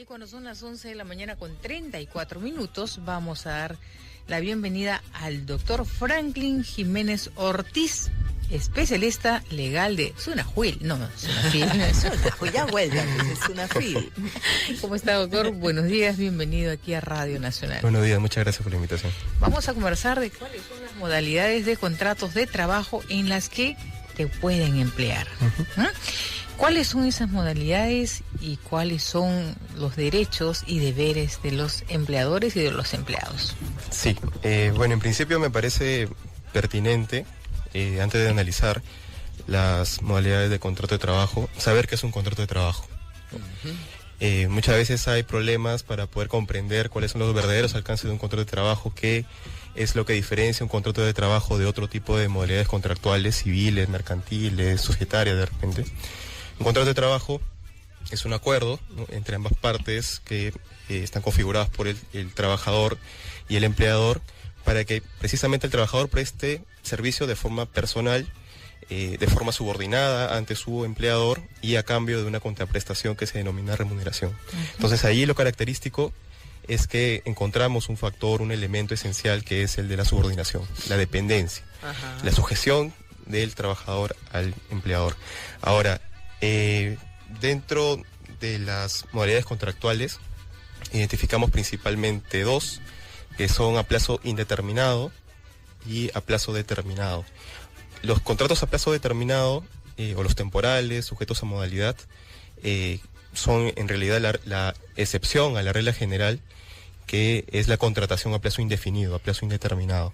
Y cuando son las 11 de la mañana con 34 minutos, vamos a dar la bienvenida al doctor Franklin Jiménez Ortiz, especialista legal de Sunajuil. No, Sunafil. Sunajuil, ya vuelta, es Sunafil. ¿Cómo está, doctor? Buenos días, bienvenido aquí a Radio Nacional. Buenos días, muchas gracias por la invitación. Vamos a conversar de cuáles son las modalidades de contratos de trabajo en las que te pueden emplear. ¿Cuáles son esas modalidades y cuáles son los derechos y deberes de los empleadores y de los empleados? Sí, bueno, en principio me parece pertinente, antes de analizar las modalidades de contrato de trabajo, saber qué es un contrato de trabajo. Muchas veces hay problemas para poder comprender cuáles son los verdaderos alcances de un contrato de trabajo, qué es lo que diferencia un contrato de trabajo de otro tipo de modalidades contractuales, civiles, mercantiles, societarias de repente. Un contrato de trabajo es un acuerdo, ¿no?, entre ambas partes que están configuradas por el trabajador y el empleador para que precisamente el trabajador preste servicio de forma personal, de forma subordinada ante su empleador y a cambio de una contraprestación que se denomina remuneración. Entonces ahí lo característico es que encontramos un factor, un elemento esencial que es el de la subordinación, la dependencia, la sujeción del trabajador al empleador. Ahora, dentro de las modalidades contractuales identificamos principalmente dos, que son a plazo indeterminado y a plazo determinado. Los contratos a plazo determinado o los temporales, sujetos a modalidad, son en realidad la excepción a la regla general, que es la contratación a plazo indefinido, a plazo indeterminado.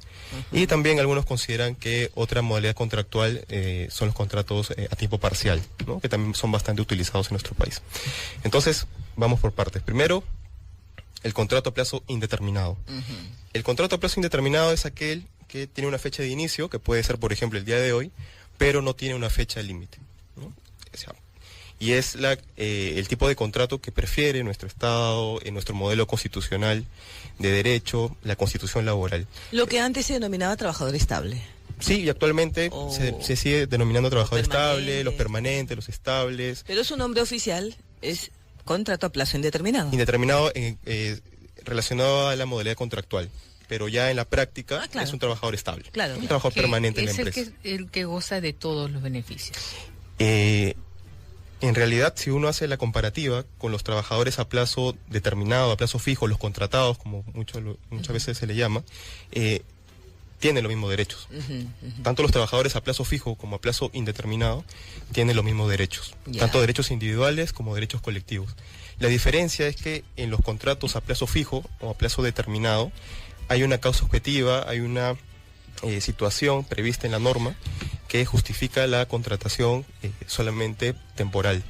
Y también algunos consideran que otra modalidad contractual son los contratos a tiempo parcial, ¿no?, que también son bastante utilizados en nuestro país. Entonces, vamos por partes. Primero, el contrato a plazo indeterminado. El contrato a plazo indeterminado es aquel que tiene una fecha de inicio, que puede ser, por ejemplo, el día de hoy, pero no tiene una fecha límite, ¿no? O sea, y es el tipo de contrato que prefiere nuestro Estado, en nuestro modelo constitucional de derecho, la Constitución laboral. Lo que antes se denominaba trabajador estable. Sí, y actualmente se sigue denominando trabajador estable, los permanentes, los estables. Pero su nombre oficial es contrato a plazo indeterminado. Indeterminado relacionado a la modalidad contractual, pero ya en la práctica es un trabajador estable, un trabajador permanente en la empresa. Es el que goza de todos los beneficios. En realidad, si uno hace la comparativa con los trabajadores a plazo determinado, a plazo fijo, los contratados, como muchas veces se le llama, tienen los mismos derechos. Tanto los trabajadores a plazo fijo como a plazo indeterminado tienen los mismos derechos, tanto derechos individuales como derechos colectivos. La diferencia es que en los contratos a plazo fijo o a plazo determinado hay una causa objetiva, hay una situación prevista en la norma que justifica la contratación solamente temporal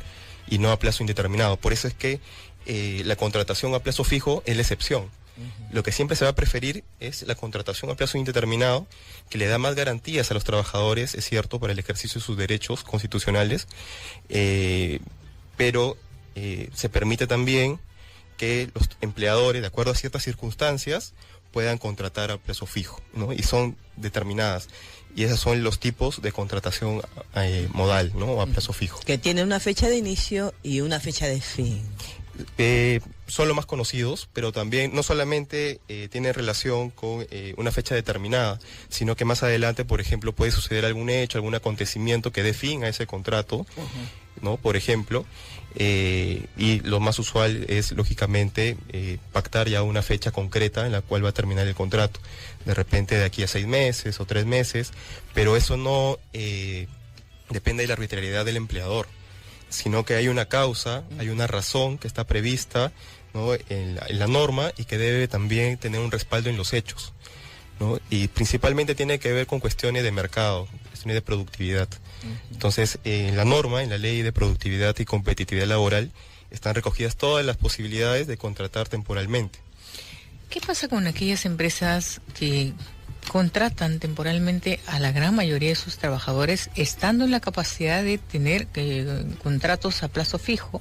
y no a plazo indeterminado. Por eso es que la contratación a plazo fijo es la excepción. Lo que siempre se va a preferir es la contratación a plazo indeterminado, que le da más garantías a los trabajadores, es cierto, para el ejercicio de sus derechos constitucionales, pero se permite también que los empleadores, de acuerdo a ciertas circunstancias, puedan contratar a plazo fijo, ¿no? Y son determinadas. Y esos son los tipos de contratación modal, ¿no?, o a plazo fijo. Que tiene una fecha de inicio y una fecha de fin. Son los más conocidos, pero también no solamente tiene relación con una fecha determinada, sino que más adelante, por ejemplo, puede suceder algún hecho, algún acontecimiento que dé fin a ese contrato, ¿no?, por ejemplo, y lo más usual es, lógicamente, pactar ya una fecha concreta en la cual va a terminar el contrato, de repente de aquí a 6 meses o 3 meses, pero eso no depende de la arbitrariedad del empleador, sino que hay una causa, hay una razón que está prevista, ¿no?, en la norma, y que debe también tener un respaldo en los hechos, ¿no? Y principalmente tiene que ver con cuestiones de mercado, cuestiones de productividad. Entonces, en la norma, en la ley de productividad y competitividad laboral, están recogidas todas las posibilidades de contratar temporalmente. ¿Qué pasa con aquellas empresas que contratan temporalmente a la gran mayoría de sus trabajadores, estando en la capacidad de tener contratos a plazo fijo,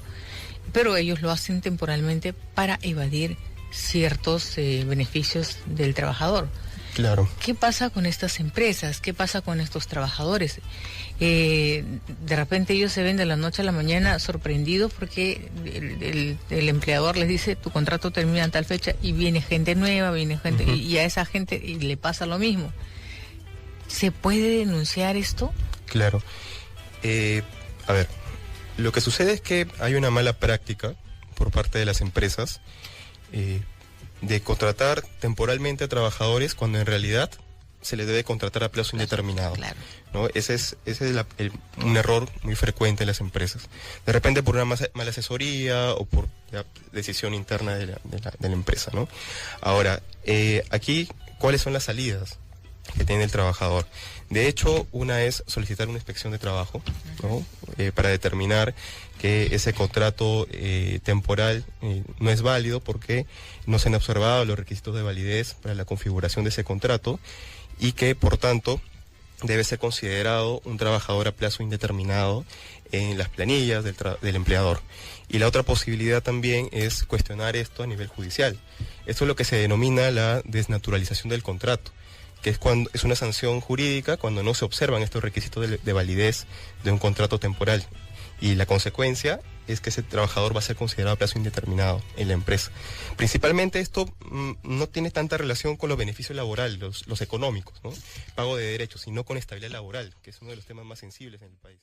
pero ellos lo hacen temporalmente para evadir ciertos beneficios del trabajador? Claro. ¿Qué pasa con estas empresas? ¿Qué pasa con estos trabajadores? De repente ellos se ven de la noche a la mañana sorprendidos porque el empleador les dice tu contrato termina en tal fecha y viene gente nueva, viene gente y a esa gente le pasa lo mismo. ¿Se puede denunciar esto? Claro. A ver, lo que sucede es que hay una mala práctica por parte de las empresas de contratar temporalmente a trabajadores cuando en realidad se les debe contratar a plazo indeterminado. Claro. ¿No? Ese es un error muy frecuente en las empresas. De repente por una mala asesoría o por decisión interna de la empresa, ¿no? Ahora, aquí, ¿cuáles son las salidas que tiene el trabajador? De hecho, una es solicitar una inspección de trabajo, ¿no? Para determinar que ese contrato temporal no es válido porque no se han observado los requisitos de validez para la configuración de ese contrato y que, por tanto, debe ser considerado un trabajador a plazo indeterminado en las planillas del empleador. Y la otra posibilidad también es cuestionar esto a nivel judicial. Esto es lo que se denomina la desnaturalización del contrato, que es una sanción jurídica cuando no se observan estos requisitos de validez de un contrato temporal. Y la consecuencia es que ese trabajador va a ser considerado a plazo indeterminado en la empresa. Principalmente esto no tiene tanta relación con los beneficios laborales, los económicos, ¿no? Pago de derechos, sino con estabilidad laboral, que es uno de los temas más sensibles en el país.